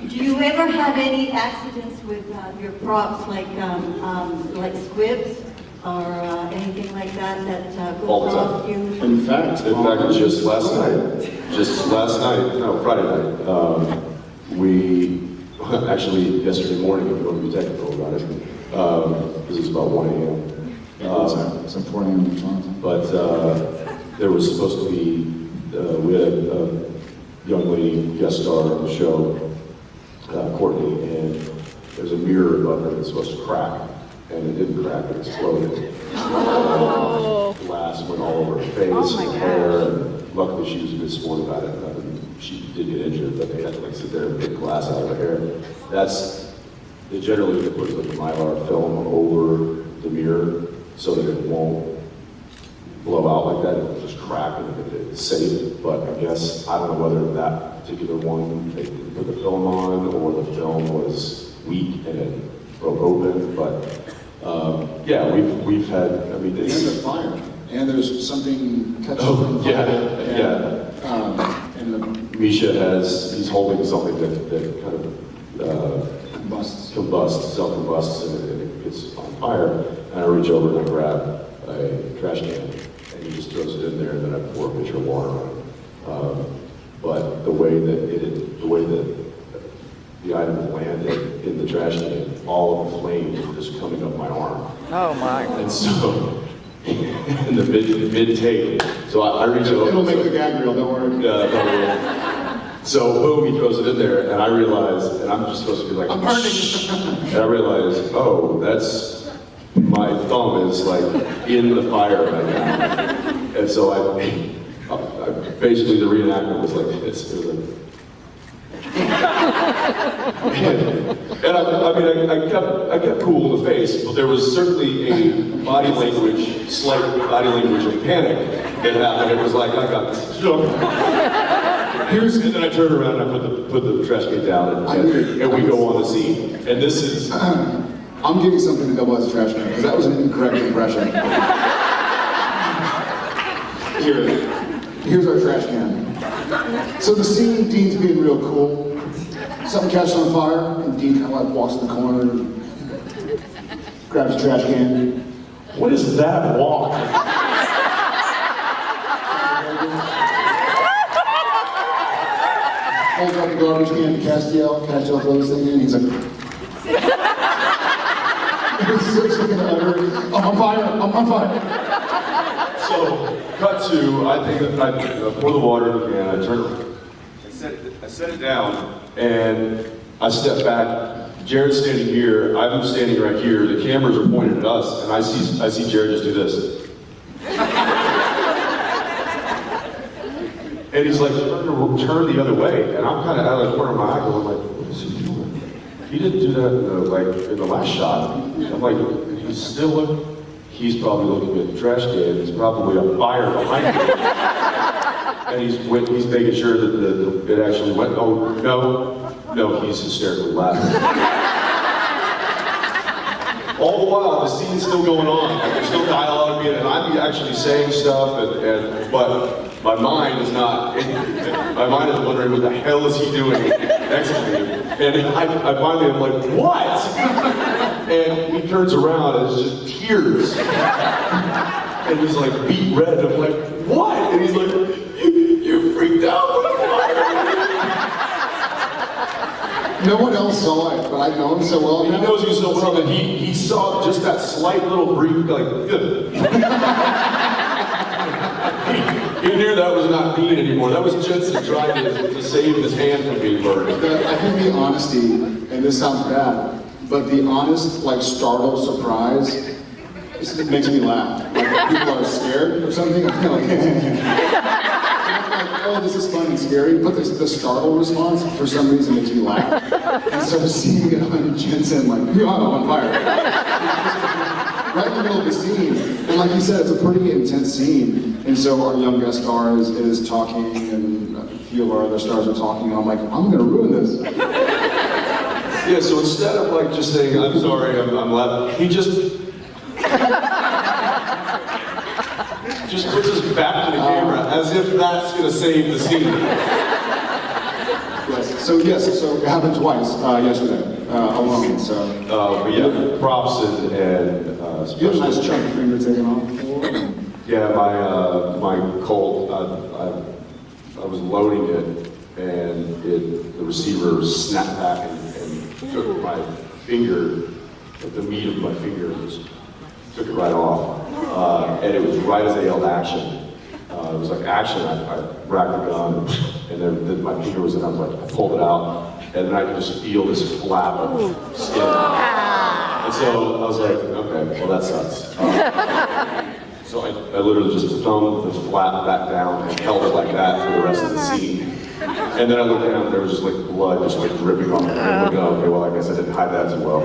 Do you ever have any accidents with your props, like squibs or anything like that All goes the off time. you? In fact, just last night, no, Friday night, we, actually yesterday morning, if you want to be technical about it, because it's about 1 a.m. It's a 4 a.m. in Toronto. But there was supposed to be, we had a young lady guest star on the show, Courtney, and there's a mirror above her that's supposed to crack, and it didn't crack, it exploded. Glass went all over her face and hair, and luckily she was a good sport about it. She did get injured, but they had to sit there and pick glass out of her hair. They generally put like a Mylar film over the mirror so that it won't blow out like that, it'll just crack and it's safe. But I guess, I don't know whether that particular one, they put the film on or the film was weak and it broke open. But yeah, we've had, I mean, it's... And the fire. And there's something catching on fire. And Misha he's holding something that kind of self-combusts, and it gets on fire. And I reach over and I grab a trash can, and he just throws it in there, and then I pour a pitcher of water on it. But the way that the item landed in the trash can, all of the flames were just coming up my arm. Oh my! And so, in the mid take, so I reach over. it'll make the gag reel. Don't worry. So boom, he throws it in there, and I realize, and I'm just supposed to be like, I'm burning. And I realize, oh, that's, my thumb is like in the fire right now. And so I basically the reenactment was like this. It was like, and I kept cool in the face, but there was certainly a slight body language of panic that happened. It was like, I got this. And then I turn around and I put the trash can down and we go on the scene. And this is... I'm getting something to double as a trash can, because that was an incorrect impression. Here's our trash can. So the scene, Dean's being real cool. Something catches on fire, and Dean kind of like walks in the corner and grabs a trash can. What is that walk? Holds up the garbage can to Castiel. Castiel throws this thing in, and he's like... I'm on fire, I'm on fire. So, cut to, I pour the water in the can, I set it down, and I step back. Jared's standing here, I'm standing right here, the cameras are pointed at us, and I see Jared just do this. And he's like, turn the other way, and I'm kind of out of the corner of my eye going like, what is he doing? He didn't do that in the last shot. I'm like, he's probably looking at the trash can, there's probably a fire behind him. And he's making sure that it actually went, oh, no, he's hysterically laughing. All the while, the scene's still going on. There's still dialogue being, and I'm actually saying stuff, but my mind is not, my mind is wondering what the hell is he doing next to me. And I finally am like, what? And he turns around and it's just tears. And he's like beet red. I'm like, what? And he's like, you freaked out. No one else saw it, but I know him so well. He knows you so well that he saw just that slight little brief, like, good. He knew that was not Dean anymore. That was Jensen trying to save his hand from being burned. I think the honesty, and this sounds bad, but the honest, like, startled surprise, it makes me laugh. Like, people are scared or something. I'm like, oh, this is fun and scary, but the startled response, for some reason, makes me laugh. And so seeing it on Jensen, like, I'm on fire. Right in the middle of the scene. And like you said, it's a pretty intense scene. And so our young guest star is talking, and a few of our other stars are talking, and I'm like, I'm gonna ruin this. Yeah, so instead of like just saying, I'm sorry, I'm laughing, he just puts his back to the camera as if that's gonna save the scene. Yes. So yes, so it happened twice yesterday, alone. So But yeah, props and you have a nice chunky finger taken off. yeah, my Colt, I was loading it, and the receiver snapped back and took my finger, like the meat of my finger, just took it right off. And it was right as they yelled action. It was like action. I racked the gun, and then my finger was in. I was like, I pulled it out, and then I could just feel this flap of skin. And so I was like, okay, well that sucks. So I literally just thumbed the flap back down and held it like that for the rest of the scene. And then I looked down, and there was just like blood just like dripping on me. I'm like, oh, okay, well I guess I didn't hide that too well.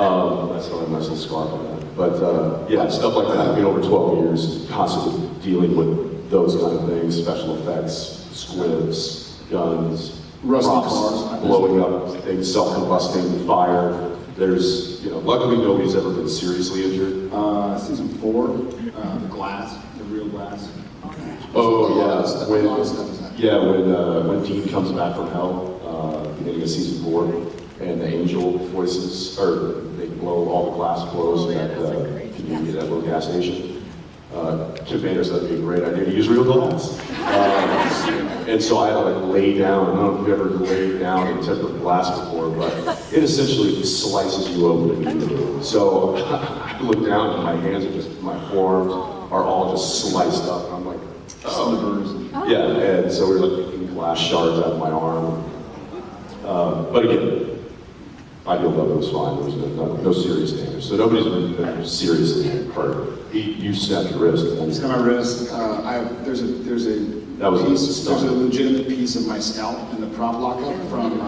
I still have a nice little scarf on that. But yeah, stuff like that. I've been over 12 years constantly dealing with those kind of things, special effects, squibs, guns, Rusty props, cars, blowing up things, self-combusting, fire. There's, luckily nobody's ever been seriously injured. Season 4, the glass, the real glass. Oh yeah, A lot of stuff is happening. when Dean comes back from hell, beginning of season 4, and the angel voices, or they blow, all the glass blows at community, that little gas station. Kim Banner said that'd be a great idea to use real glass. And so I had to like lay down. I don't know if you've ever laid down in tempered glass before, but it essentially slices you open. So I look down and my hands are just, my forearms are all just sliced up. And I'm like, oh. Yeah, and so we were like picking glass shards out of my arm. But again, I feel that it was fine. There was no serious damage. So nobody's been seriously hurt. You snapped your wrist. It's got my wrist. There's a That was piece, there's a stunning. legitimate piece of my scalp in the prop lockup from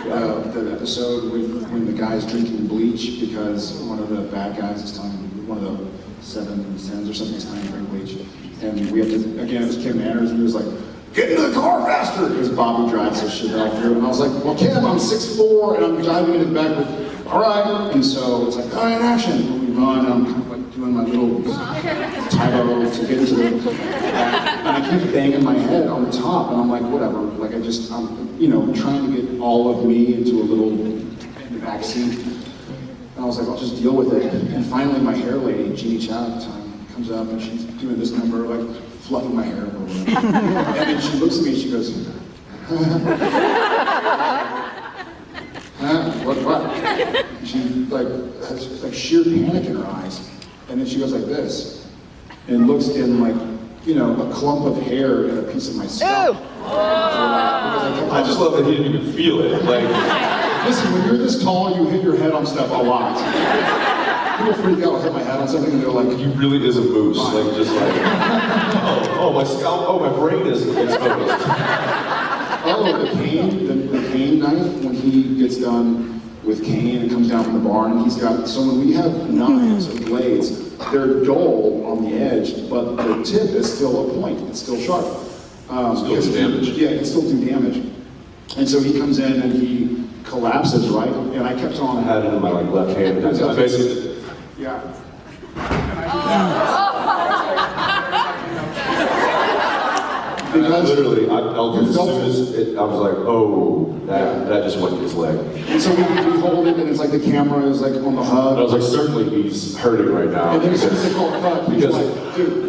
the episode when the guy's drinking bleach because one of the bad guys is telling him, one of the 7 sins or something is telling him to drink bleach. And we have to, again, it was Kim Manners, and he was like, get into the car faster! Because Bobby drives this shit out through. And I was like, well, Kim, I'm 6'4", and I'm diving into the back with, all right. And so it's like, all right, action. And we run, and I'm kind of like doing my little typo to get into the back. And I keep banging my head on the top, and I'm like, whatever. Like, I'm, trying to get all of me into a little back seat. And I was like, I'll just deal with it. And finally, my hair lady, Jeannie Chow at the time, comes up, and she's doing this number, like, fluffing my hair. And then she looks at me and she goes, what? She has like sheer panic in her eyes. And then she goes like this and looks in like, a clump of hair in a piece of my scalp. I just love that he didn't even feel it. Like, listen, when you're this tall, you hit your head on stuff a lot. People freak out when I hit my head on something and they're like, he really is a moose. Like, just like, oh, my scalp, my brain is exposed. oh, the cane knife, when he gets done with cane and comes down from the barn, and he's got, so when we have knives and blades, they're dull on the edge, but the tip is still a point, it's still sharp. Still do damage. Yeah, it still do damage. And so he comes in and he collapses, right? And I kept on. I had it in my left hand. I basically, yeah. Because literally, I felt it as soon as it, I was like, oh, that just went to his leg. And so we hold it, and it's like the camera is like on the hub. And I was like, certainly he's hurting right now. And then as soon as they call cut, he's because like, dude.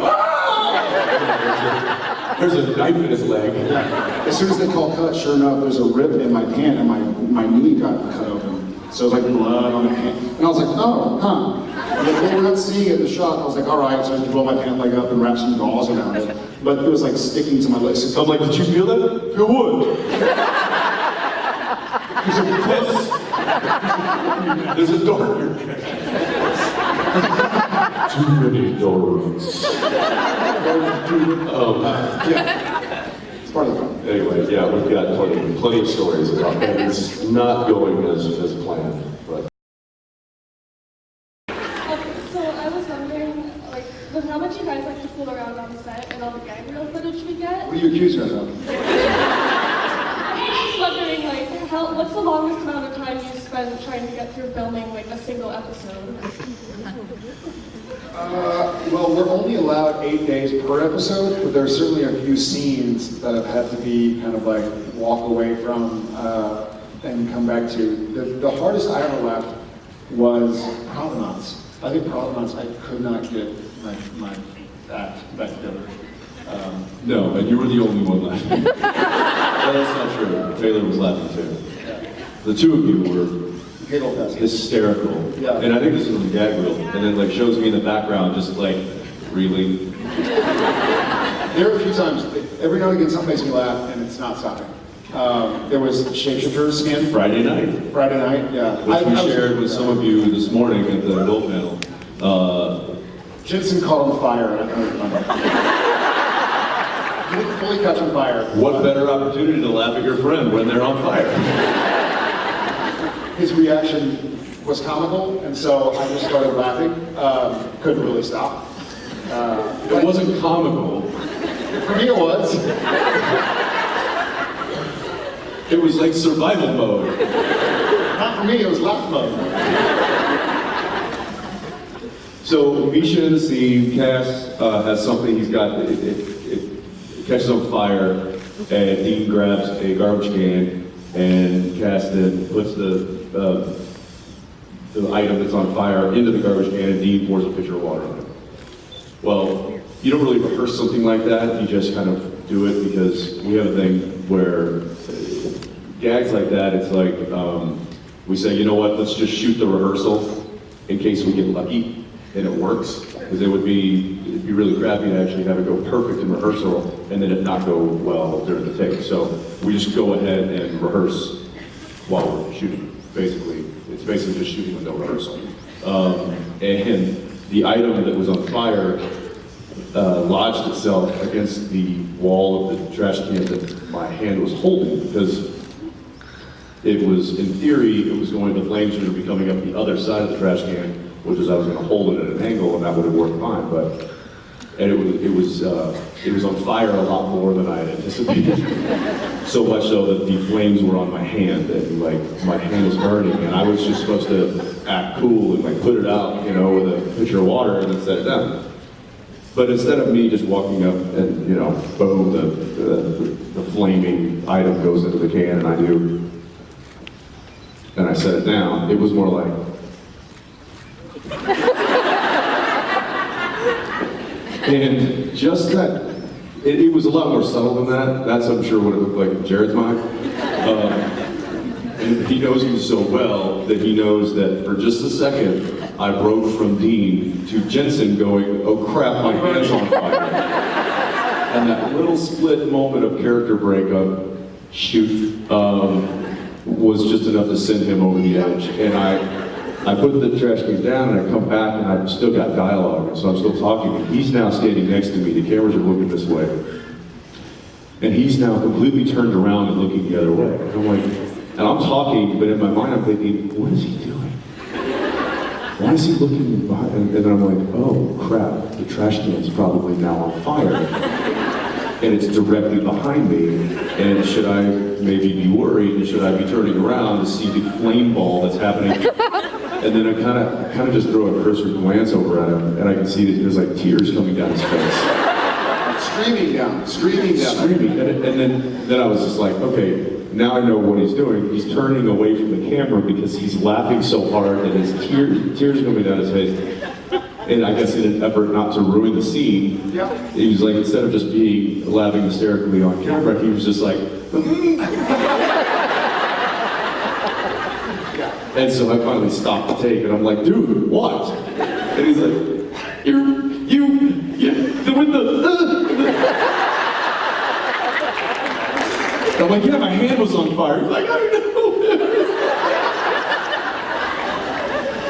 There's a knife in his leg. As soon as they call cut, sure enough, there's a rip in my pant, and my knee got cut open. So it was like blood on the pant. And I was like, oh, huh. And then we're not seeing it in the shot. I was like, all right, so I just roll my pant leg up and wrap some gauze around it. But it was like sticking to my legs. So I'm like, did you feel that? Feel what? There's a door here. Too many doors. Yeah. It's part of the fun. Anyway, yeah, we've got plenty of stories about things not going as planned. But So I was wondering, with how much you guys like to fool around on set and all the gag reel footage we get. What do you accuse yourself of? I was just wondering, what's the longest amount of time you spend trying to get through filming a single episode? Well, we're only allowed 8 days per episode, but there are certainly a few scenes that have had to be kind of like walk away from and come back to. The hardest I ever left was provenance. I think provenance, I could not get my act back together. No, and you were the only one laughing. No, that's not true. Taylor was laughing too. The two of you were Giggle fest. hysterical. Yeah. And I think this was the gag reel. And then like shows me in the background just like really. There are a few times, every now and again, something makes me laugh, and it's not stopping. There was Shapeshifters again. Friday night. Friday night, yeah. Which we shared with some of you this morning at the adult panel. Jensen caught on fire. I don't remember. He didn't fully catch on fire. What better opportunity to laugh at your friend when they're on fire? His reaction was comical, and so I just started laughing. Couldn't really stop. It wasn't comical. For me, it was. It was like survival mode. Not for me, it was laugh mode. So Misha in the scene, Cass has something he's got, it catches on fire, and Dean grabs a garbage can, and Cass then puts the item that's on fire into the garbage can, and Dean pours a pitcher of water on it. Well, you don't really rehearse something like that, you just kind of do it because we have a thing where gags like that, it's like, we say, you know what, let's just shoot the rehearsal in case we get lucky and it works, because it'd be really crappy to actually have it go perfect in rehearsal and then it not go well during the take. So we just go ahead and rehearse while we're shooting, basically. It's basically just shooting with no rehearsal. And the item that was on fire lodged itself against the wall of the trash can that my hand was holding, because it was, in theory, it was going, the flames were be coming up the other side of the trash can, which is I was going to hold it at an angle and that would have worked fine, but, and it was on fire a lot more than I had anticipated. So much so that the flames were on my hand, and like my hand was burning, and I was just supposed to act cool and like put it out, you know, with a pitcher of water and then set it down. But instead of me just walking up and, you know, boom, the flaming item goes into the can and I do, and I set it down, it was more like, and just that, it was a lot more subtle than that. That's, I'm sure, what it looked like in Jared's mind. And he knows me so well that he knows that for just a second, I broke from Dean to Jensen going, oh crap, my hand's on fire. And that little split moment of character breakup, shoot, was just enough to send him over the edge. And I put the trash can down and I come back and I've still got dialogue, and so I'm still talking. And he's now standing next to me, the cameras are looking this way. And he's now completely turned around and looking the other way. And I'm like, and I'm talking, but in my mind I'm thinking, what is he doing? Why is he looking behind? And then I'm like, oh crap, the trash can's probably now on fire. And it's directly behind me, and should I maybe be worried, and should I be turning around to see the flame ball that's happening? And then I kind of just throw a cursory glance over at him, and I can see that there's like tears coming down his face. Screaming down. Screaming, and then I was just like, okay, now I know what he's doing. He's turning away from the camera because he's laughing so hard that his tears coming down his face. And I guess in an effort not to ruin the scene, he was like, instead of just being laughing hysterically on camera, he was just like, and so I finally stopped the take, and I'm like, dude, what? And he's like, with the. I'm like, yeah, my hand was on fire. He's like, I know.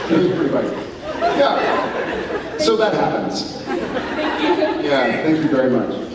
It was pretty funny. Yeah. So that happens. Thank you. Yeah, thank you very much.